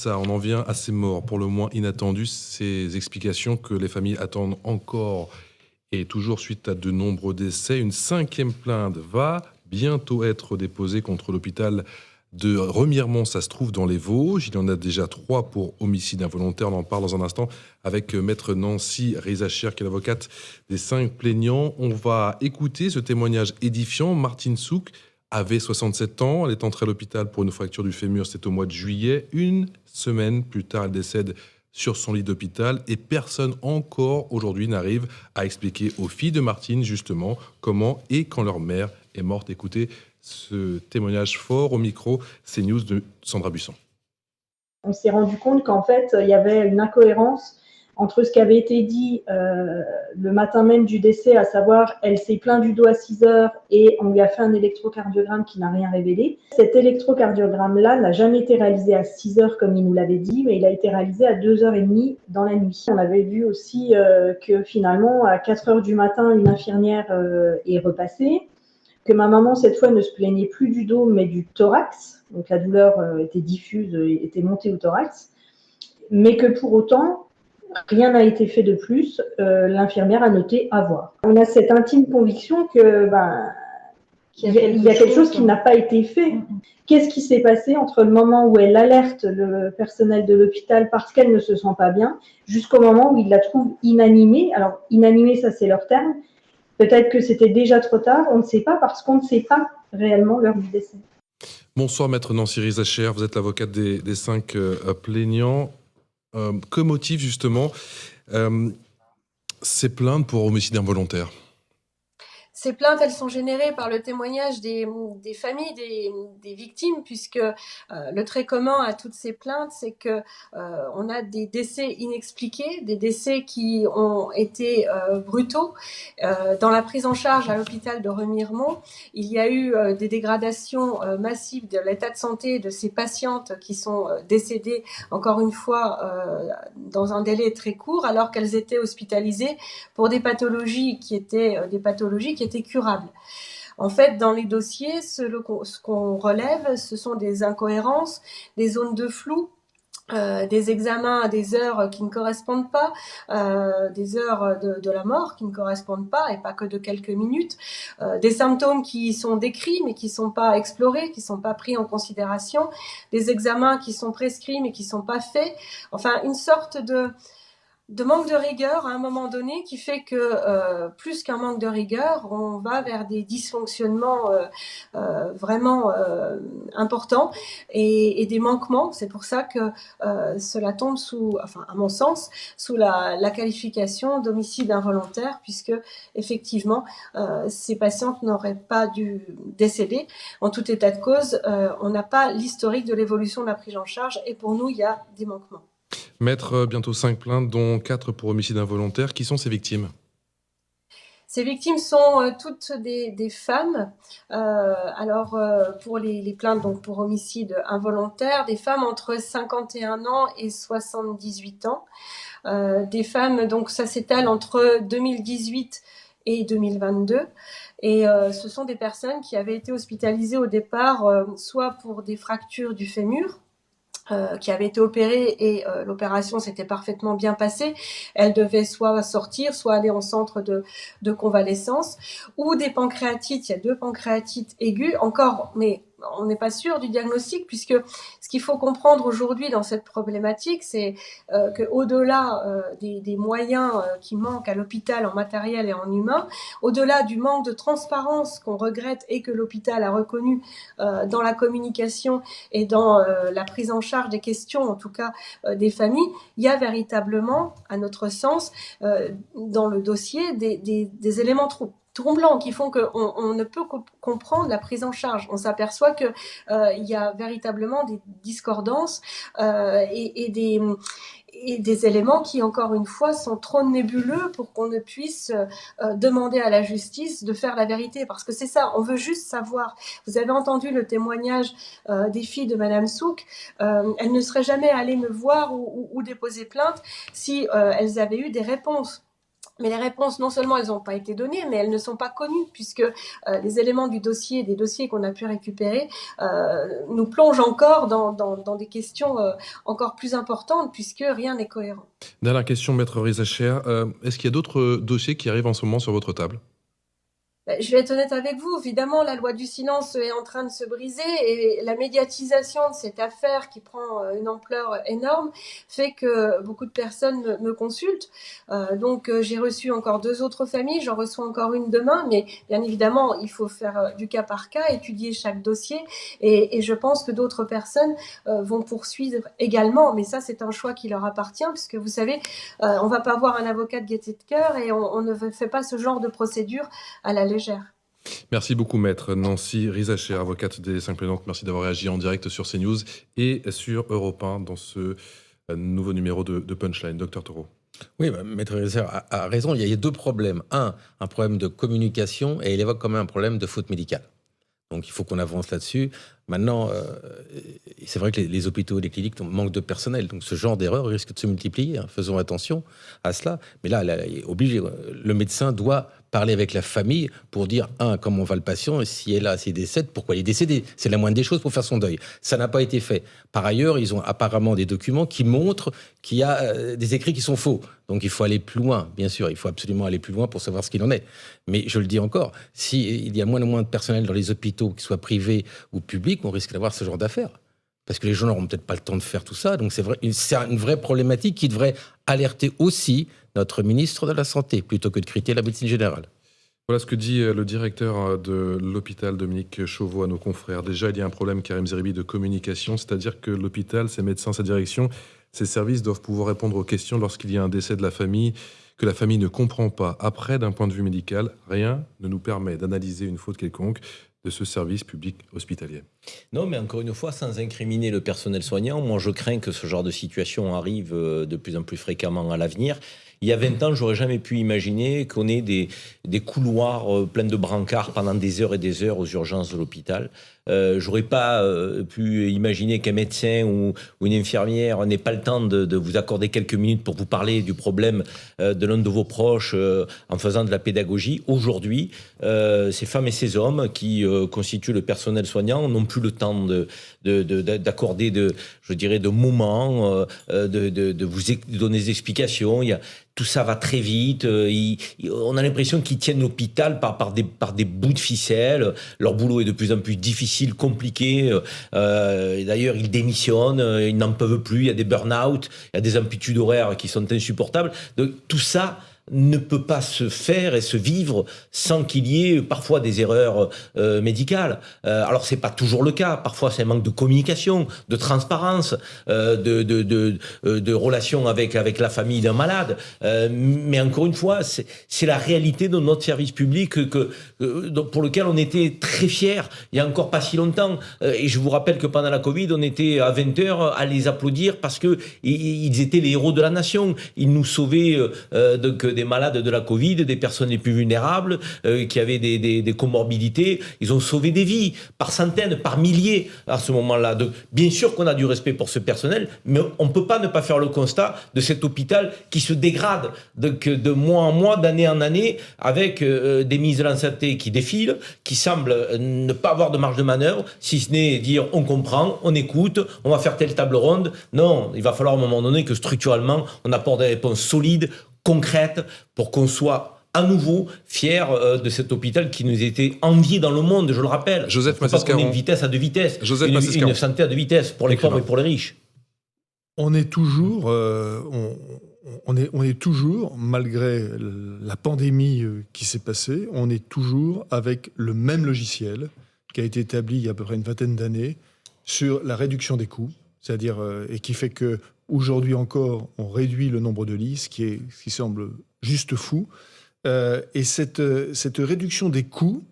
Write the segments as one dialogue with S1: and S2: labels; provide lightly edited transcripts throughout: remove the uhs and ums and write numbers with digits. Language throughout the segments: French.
S1: Ça, on en vient à ces morts, pour le moins inattendues, ces explications que les familles attendent encore et toujours suite à de nombreux décès. Une cinquième plainte va bientôt être déposée contre l'hôpital de Remiremont. Ça se trouve dans les Vosges. Il y en a déjà 3 pour homicide involontaire. On en parle dans un instant avec maître Nancy Rizacher, qui est l'avocate des 5 plaignants. On va écouter ce témoignage édifiant. Martine Souk avait 67 ans. Elle est entrée à l'hôpital pour une fracture du fémur. C'était au mois de juillet. Une semaine plus tard, elle décède sur son lit d'hôpital et personne encore aujourd'hui n'arrive à expliquer aux filles de Martine justement comment et quand leur mère est morte. Écoutez ce témoignage fort au micro CNews de Sandra Buisson.
S2: On s'est rendu compte qu'en fait il y avait une incohérence entre ce qui avait été dit le matin même du décès, à savoir elle s'est plaint du dos à 6 heures et on lui a fait un électrocardiogramme qui n'a rien révélé. Cet électrocardiogramme-là n'a jamais été réalisé à 6 heures comme il nous l'avait dit, mais il a été réalisé à 2h30 dans la nuit. On avait vu aussi que finalement à 4 heures du matin, une infirmière est repassée, que ma maman cette fois ne se plaignait plus du dos mais du thorax, donc la douleur était diffuse, était montée au thorax, mais que pour autant rien n'a été fait de plus. L'infirmière a noté avoir. On a cette intime conviction que il y a quelque chose qui n'a pas été fait. Qu'est-ce qui s'est passé entre le moment où elle alerte le personnel de l'hôpital parce qu'elle ne se sent pas bien, jusqu'au moment où il la trouve inanimée? Alors, inanimée, ça c'est leur terme. Peut-être que c'était déjà trop tard, on ne sait pas, parce qu'on ne sait pas réellement l'heure du décès.
S1: Bonsoir maître Nancy Rizacher, vous êtes l'avocate des 5 plaignants. Que motive justement ces plaintes pour homicide involontaire?
S3: Ces plaintes, elles sont générées par le témoignage des familles, des victimes, puisque le trait commun à toutes ces plaintes, c'est que on a des décès inexpliqués, des décès qui ont été brutaux. Dans la prise en charge à l'hôpital de Remiremont, il y a eu des dégradations massives de l'état de santé de ces patientes qui sont décédées, encore une fois, dans un délai très court, alors qu'elles étaient hospitalisées pour des pathologies qui étaient curables. En fait, dans les dossiers, ce qu'on relève, ce sont des incohérences, des zones de flou, des examens à des heures qui ne correspondent pas, des heures de la mort qui ne correspondent pas, et pas que de quelques minutes, des symptômes qui sont décrits mais qui ne sont pas explorés, qui ne sont pas pris en considération, des examens qui sont prescrits mais qui ne sont pas faits, enfin une sorte de manque de rigueur à un moment donné qui fait que plus qu'un manque de rigueur, on va vers des dysfonctionnements vraiment importants et des manquements. C'est pour ça que cela tombe sous, enfin à mon sens, sous la qualification d'homicide involontaire, puisque effectivement ces patientes n'auraient pas dû décéder. En tout état de cause, on n'a pas l'historique de l'évolution de la prise en charge et pour nous il y a des manquements.
S1: Maître, bientôt 5 plaintes, dont 4 pour homicide involontaire. Qui sont ces victimes?
S3: Ces victimes sont toutes des femmes. Pour les plaintes donc pour homicide involontaire, des femmes entre 51 ans et 78 ans. Des femmes, donc ça s'étale entre 2018 et 2022. Et ce sont des personnes qui avaient été hospitalisées au départ, soit pour des fractures du fémur, qui avait été opérée et l'opération s'était parfaitement bien passée. Elle devait soit sortir, soit aller en centre de convalescence, ou des pancréatites. Il y a 2 pancréatites aiguës encore, mais on n'est pas sûr du diagnostic, puisque ce qu'il faut comprendre aujourd'hui dans cette problématique, c'est qu'au-delà des moyens qui manquent à l'hôpital en matériel et en humain, au-delà du manque de transparence qu'on regrette et que l'hôpital a reconnu dans la communication et dans la prise en charge des questions, en tout cas des familles, il y a véritablement, à notre sens, dans le dossier, des éléments troublants qui font qu'on ne peut comprendre la prise en charge. On s'aperçoit qu'il y a véritablement des discordances et des éléments qui, encore une fois, sont trop nébuleux pour qu'on ne puisse demander à la justice de faire la vérité. Parce que c'est ça, on veut juste savoir. Vous avez entendu le témoignage des filles de Madame Souk. Elles ne seraient jamais allées me voir ou déposer plainte si elles avaient eu des réponses Mais les réponses, non seulement elles n'ont pas été données, mais elles ne sont pas connues, puisque les éléments du dossier, des dossiers qu'on a pu récupérer, nous plongent encore dans des questions encore plus importantes, puisque rien n'est cohérent.
S1: Dernière question, Maître Rizacher. Est-ce qu'il y a d'autres dossiers qui arrivent en ce moment sur votre table ?
S3: Je vais être honnête avec vous, évidemment, la loi du silence est en train de se briser et la médiatisation de cette affaire qui prend une ampleur énorme fait que beaucoup de personnes me consultent. Donc j'ai reçu encore 2 autres familles, j'en reçois encore une demain, mais bien évidemment, il faut faire du cas par cas, étudier chaque dossier et je pense que d'autres personnes vont poursuivre également, mais ça c'est un choix qui leur appartient puisque vous savez, on ne va pas voir un avocat de gaieté de cœur et on ne fait pas ce genre de procédure à la légère.
S1: Merci beaucoup, Maître Nancy Rizacher, avocate des 5 plaignantes. Merci d'avoir réagi en direct sur CNews et sur Europe 1 dans ce nouveau numéro de Punchline. Docteur Taureau.
S4: Oui, Maître Rizacher a raison. Il y a 2 problèmes. Un problème de communication et il évoque quand même un problème de faute médicale. Donc il faut qu'on avance là-dessus. Maintenant, c'est vrai que les hôpitaux et les cliniques manquent de personnel. Donc ce genre d'erreur risque de se multiplier. Hein. Faisons attention à cela. Mais là, obligé, le médecin doit parler avec la famille pour dire, comment va le patient, et si elle a s'il décède, pourquoi il est décédé. C'est la moindre des choses pour faire son deuil. Ça n'a pas été fait. Par ailleurs, ils ont apparemment des documents qui montrent qu'il y a des écrits qui sont faux. Donc il faut aller plus loin, bien sûr. Il faut absolument aller plus loin pour savoir ce qu'il en est. Mais je le dis encore, s'il y a moins et moins de personnel dans les hôpitaux, qu'ils soient privés ou publics, on risque d'avoir ce genre d'affaires. Parce que les gens n'auront peut-être pas le temps de faire tout ça. Donc c'est une vraie problématique qui devrait alerter aussi notre ministre de la Santé, plutôt que de critiquer la médecine générale.
S1: Voilà ce que dit le directeur de l'hôpital, Dominique Chauveau, à nos confrères. Déjà, il y a un problème, Karim Zeribi, de communication, c'est-à-dire que l'hôpital, ses médecins, sa direction, ses services doivent pouvoir répondre aux questions lorsqu'il y a un décès de la famille, que la famille ne comprend pas. Après, d'un point de vue médical, rien ne nous permet d'analyser une faute quelconque de ce service public hospitalier.
S5: Non, mais encore une fois, sans incriminer le personnel soignant, moi je crains que ce genre de situation arrive de plus en plus fréquemment à l'avenir. Il y a 20 ans, j'aurais jamais pu imaginer qu'on ait des couloirs pleins de brancards pendant des heures et des heures aux urgences de l'hôpital. J'aurais pas pu imaginer qu'un médecin ou une infirmière n'ait pas le temps de vous accorder quelques minutes pour vous parler du problème de l'un de vos proches en faisant de la pédagogie. Aujourd'hui, ces femmes et ces hommes qui constituent le personnel soignant n'ont plus le temps d'accorder de moments, de vous donner des explications. Tout ça va très vite. On a l'impression qu'ils tiennent l'hôpital par des bouts de ficelle. Leur boulot est de plus en plus difficile, compliqué. D'ailleurs, ils démissionnent, ils n'en peuvent plus. Il y a des burn-out, il y a des amplitudes horaires qui sont insupportables. Donc, tout ça ne peut pas se faire et se vivre sans qu'il y ait parfois des erreurs médicales. Alors c'est pas toujours le cas. Parfois c'est un manque de communication, de transparence, de relation avec la famille d'un malade. Mais encore une fois, c'est la réalité de notre service public pour lequel on était très fiers il y a encore pas si longtemps. Et je vous rappelle que pendant la Covid, on était à 20h à les applaudir parce que ils étaient les héros de la nation. Ils nous sauvaient des malades de la Covid, des personnes les plus vulnérables, qui avaient des comorbidités. Ils ont sauvé des vies, par centaines, par milliers à ce moment-là. Donc, bien sûr qu'on a du respect pour ce personnel, mais on ne peut pas ne pas faire le constat de cet hôpital qui se dégrade de mois en mois, d'année en année, avec des ministres de la Santé qui défilent, qui semblent ne pas avoir de marge de manœuvre, si ce n'est dire on comprend, on écoute, on va faire telle table ronde. Non, il va falloir à un moment donné que structurellement, on apporte des réponses solides, concrètes, pour qu'on soit à nouveau fiers de cet hôpital qui nous était envié dans le monde, je le rappelle.
S1: Joseph
S5: Massescaron. Pas qu'on ait une vitesse à 2 vitesses, une santé à 2 vitesses, pour les pauvres et pour les riches.
S6: On est toujours, on est toujours, malgré la pandémie qui s'est passée, on est toujours avec le même logiciel qui a été établi il y a à peu près une vingtaine d'années sur la réduction des coûts, c'est-à-dire et qui fait que aujourd'hui encore, on réduit le nombre de lits, ce qui semble juste fou. Et cette réduction des coûts,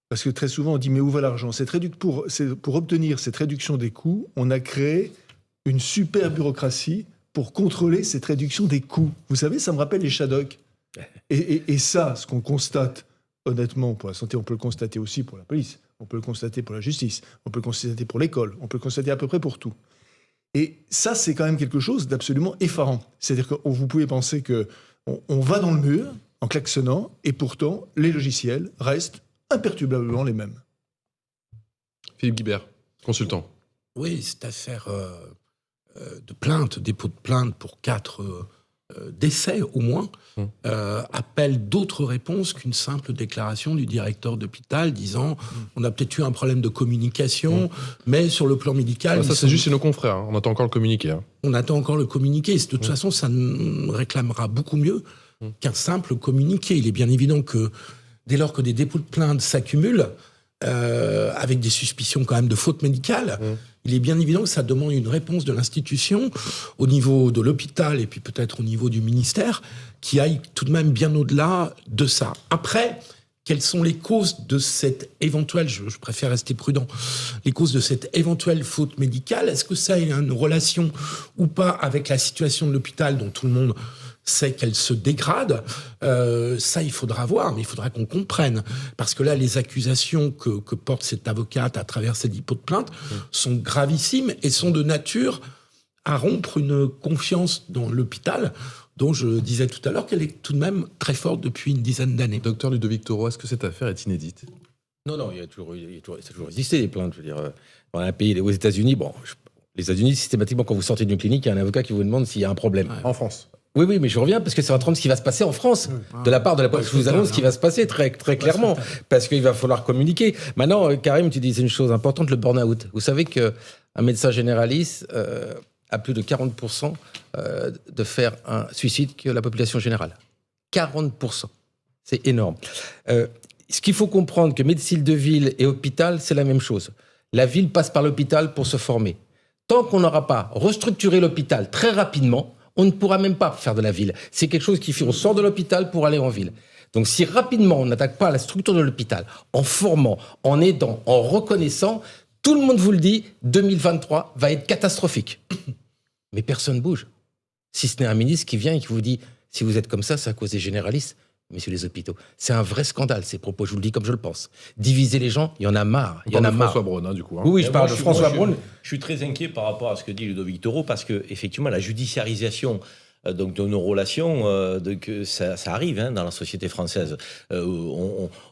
S6: parce que très souvent on dit mais où va l'argent ? Pour obtenir cette réduction des coûts, on a créé une super bureaucratie pour contrôler cette réduction des coûts. Vous savez, ça me rappelle les Shadocks. Et ça, ce qu'on constate, honnêtement, pour la santé, on peut le constater aussi pour la police, on peut le constater pour la justice, on peut le constater pour l'école, on peut le constater à peu près pour tout. Et ça, c'est quand même quelque chose d'absolument effarant. C'est-à-dire que vous pouvez penser qu'on va dans le mur, en klaxonnant, et pourtant, les logiciels restent imperturbablement les mêmes.
S1: Philippe Guibert, consultant.
S7: Oui, cette affaire de plainte, dépôt de plainte pour 4 décès au moins, appelle d'autres réponses qu'une simple déclaration du directeur d'hôpital disant on a peut-être eu un problème de communication, mais sur le plan médical...
S1: Ça, c'est juste chez nos confrères, hein. On attend encore le communiqué. Hein.
S7: On attend encore le communiqué. De toute façon, ça réclamera beaucoup mieux qu'un simple communiqué. Il est bien évident que dès lors que des dépôts de plainte s'accumulent, avec des suspicions quand même de faute médicale, il est bien évident que ça demande une réponse de l'institution au niveau de l'hôpital et puis peut-être au niveau du ministère qui aille tout de même bien au-delà de ça. Après, quelles sont les causes de cette éventuelle, je préfère rester prudent, les causes de cette éventuelle faute médicale? Est-ce que ça a une relation ou pas avec la situation de l'hôpital dont tout le monde sait qu'elle se dégrade? Ça, il faudra voir, mais il faudra qu'on comprenne. Parce que là, les accusations que porte cette avocate à travers ces dépôts de plainte sont gravissimes et sont de nature à rompre une confiance dans l'hôpital dont je disais tout à l'heure qu'elle est tout de même très forte depuis une dizaine d'années.
S1: Docteur Ludovic Toro, est-ce que cette affaire est inédite?
S4: Non, ça a toujours existé, les plaintes. Je veux dire, dans un pays, aux États-Unis, les États-Unis, systématiquement, quand vous sortez d'une clinique, il y a un avocat qui vous demande s'il y a un problème.
S1: En France?
S4: Oui, mais je reviens parce que ça va prendre ce qui va se passer en France. De la part de la police, je vous annonce ce qui va se passer très, très clairement. Parce qu'il va falloir communiquer. Maintenant, Karim, tu disais une chose importante, le burn-out. Vous savez qu'un médecin généraliste a plus de 40% de faire un suicide que la population générale. 40%. C'est énorme. Ce qu'il faut comprendre, que médecine de ville et hôpital, c'est la même chose. La ville passe par l'hôpital pour se former. Tant qu'on n'aura pas restructuré l'hôpital très rapidement, on ne pourra même pas faire de la ville. C'est quelque chose qui fait, on sort de l'hôpital pour aller en ville. Donc si rapidement on n'attaque pas la structure de l'hôpital, en formant, en aidant, en reconnaissant, tout le monde vous le dit, 2023 va être catastrophique. Mais personne ne bouge. Si ce n'est un ministre qui vient et qui vous dit, si vous êtes comme ça, c'est à cause des généralistes. Messieurs les hôpitaux, c'est un vrai scandale, ces propos, je vous le dis comme je le pense. Diviser les gens, il y en a marre. Il y en a marre.
S1: François Braun, hein, du coup. Hein.
S4: Oui, je parle de François Braun.
S5: Je suis très inquiet par rapport à ce que dit Ludovic Toro, parce que effectivement, la judiciarisation donc de nos relations, ça arrive dans la société française.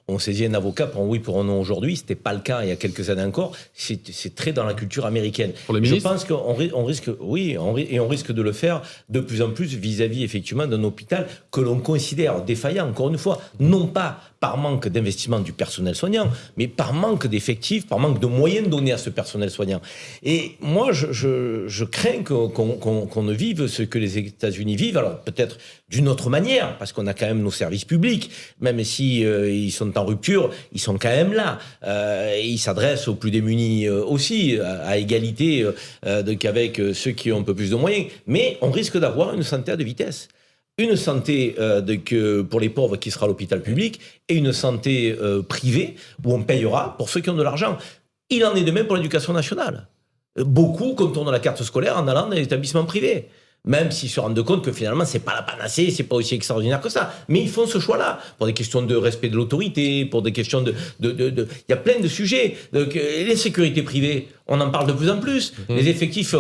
S5: On saisit un avocat pour un oui, pour un non aujourd'hui. C'était pas le cas il y a quelques années encore. C'est très dans la culture américaine.
S1: Pour les ministres,
S5: je pense qu'on risque, on risque de le faire de plus en plus vis-à-vis effectivement d'un hôpital que l'on considère défaillant. Encore une fois, non pas par manque d'investissement du personnel soignant, mais par manque d'effectifs, par manque de moyens donnés à ce personnel soignant. Et moi, je crains qu'on ne vive ce que les États-Unis vivent, alors peut-être d'une autre manière, parce qu'on a quand même nos services publics, même si ils sont en rupture, ils sont quand même là. Ils s'adressent aux plus démunis aussi, à égalité qu'avec ceux qui ont un peu plus de moyens. Mais on risque d'avoir une santé à deux vitesses. Une santé pour les pauvres qui sera l'hôpital public et une santé privée où on payera pour ceux qui ont de l'argent. Il en est de même pour l'éducation nationale. Beaucoup contournent la carte scolaire en allant dans les établissements privés. Même s'ils se rendent compte que finalement, c'est pas la panacée, c'est pas aussi extraordinaire que ça. Mais ils font ce choix-là. Pour des questions de respect de l'autorité, pour des questions il y a plein de sujets. Donc, les sécurités privées, on en parle de plus en plus. Les effectifs,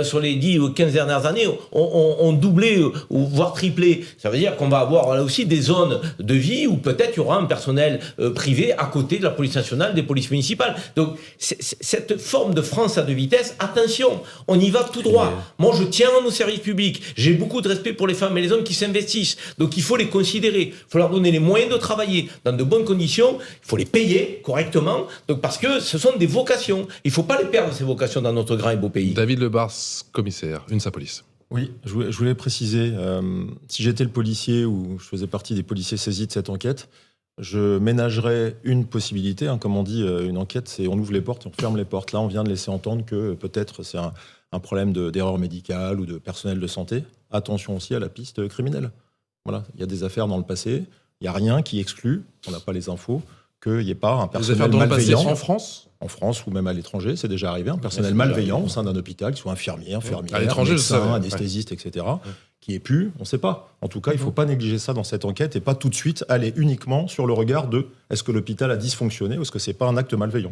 S5: sur les 10 ou 15 dernières années, ont doublé, ou voire triplé. Ça veut dire qu'on va avoir là aussi des zones de vie où peut-être il y aura un personnel privé à côté de la police nationale, des polices municipales. Donc, cette forme de France à deux vitesses, attention, on y va tout droit. Moi, je tiens à nos services publics. J'ai beaucoup de respect pour les femmes et les hommes qui s'investissent. Donc, il faut les considérer. Il faut leur donner les moyens de travailler dans de bonnes conditions. Il faut les payer correctement. Donc, parce que ce sont des vocations. Il ne faut pas les perdre, ces vocations, dans notre grand et beau pays.
S1: David Lebars, commissaire, UNSA Police.
S8: Oui, je voulais préciser, si j'étais le policier ou je faisais partie des policiers saisis de cette enquête, je ménagerais une possibilité. Comme on dit, une enquête, c'est on ouvre les portes et on ferme les portes. Là, on vient de laisser entendre que peut-être c'est un problème d'erreur médicale ou de personnel de santé. Attention aussi à la piste criminelle. Voilà, il y a des affaires dans le passé, il n'y a rien qui exclut, on n'a pas les infos, qu'il n'y ait pas un personnel malveillant.
S1: En France ?
S8: En France ou même à l'étranger, c'est déjà arrivé, un personnel malveillant au sein d'un hôpital, qui soit infirmier, infirmière,
S1: à l'étranger,
S8: médecin, anesthésiste, etc., qui est pu, on ne sait pas. En tout cas, il ne faut pas négliger ça dans cette enquête et pas tout de suite aller uniquement sur le regard de est-ce que l'hôpital a dysfonctionné ou est-ce que ce n'est pas un acte malveillant.